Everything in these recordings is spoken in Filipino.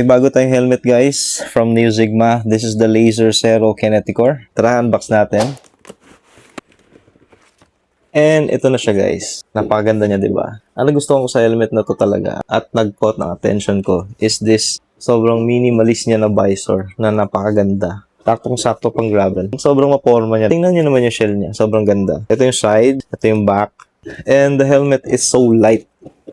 May bago tayong helmet guys from Neo Sigma. This is the Laser Zero Kineticor. Tara, unbox natin. And ito na siya guys. Napakaganda niya, di ba? Ang nagustuhan ko sa helmet na to talaga at nag-caught ng attention ko is this sobrang minimalist niya na visor na napakaganda. Saktong-sakto pang gravel. Sobrang maporma niya. Tingnan niyo naman yung shell niya. Sobrang ganda. Ito yung side, ito yung back. And the helmet is so light.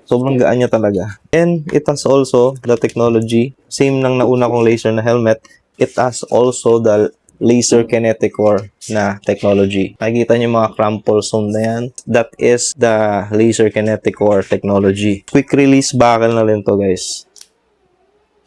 Sobrang gaan niya talaga. And it has also the technology. Same ng nauna kong laser na helmet. It has also the Laser Kineticor na technology. Nakikita niyo mga crumple zone na yan. That is the Laser Kineticor technology. Quick release buckle na rin to guys.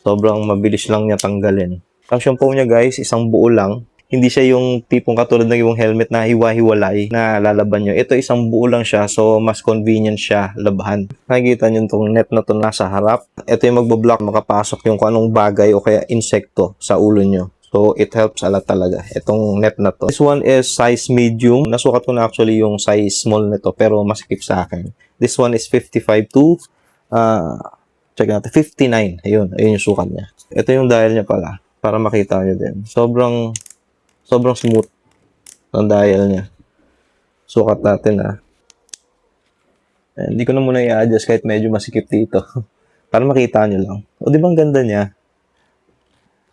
Sobrang mabilis lang niya tanggalin. Ang shampoo niya guys, isang buo lang. Hindi siya yung tipong katulad ng ibang helmet na hiwa-hiwalay na lalaban nyo. Ito isang buo lang siya, so mas convenient siya labahan. Nakikita nyo itong net na to nasa harap. Ito yung magbablock, makapasok yung kung anong bagay o kaya insekto sa ulo nyo. So it helps a lot talaga, itong net na to. This one is size medium. Nasukat ko na actually yung size small nito pero masikip sa akin. This one is 55 to check natin, 59. Ayun yung sukat niya. Ito yung dial niya pala, para makita nyo din. Sobrang smooth ang dial niya. Sukat natin hindi ko na muna i-adjust kahit medyo masikip dito. Para makita nyo lang. O di ba ang ganda niya?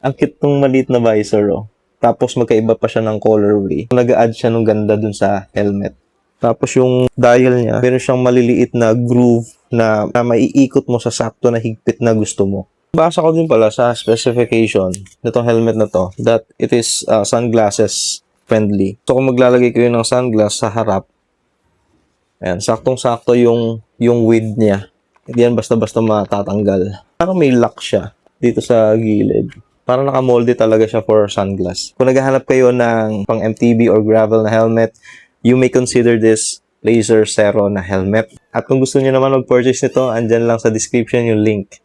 Ang cute ng maliit na visor Tapos magkaiba pa siya ng colorway. Nag-a-add siya ng ganda dun sa helmet. Tapos yung dial niya, meron siyang maliliit na groove na maiikot mo sa sakto na higpit na gusto mo. Basa ko din pala sa specification nitong helmet na to that it is sunglasses friendly. So kung maglalagay kayo ng sunglass sa harap, ayan, saktong-sakto yung width niya. Hindi yan basta-basta matatanggal. Parang may lock siya dito sa gilid. Parang nakamolde talaga siya for sunglass. Kung naghahanap kayo ng pang MTB or gravel na helmet, you may consider this Laser Zero na helmet. At kung gusto niyo naman mag-purchase nito, andyan lang sa description yung link.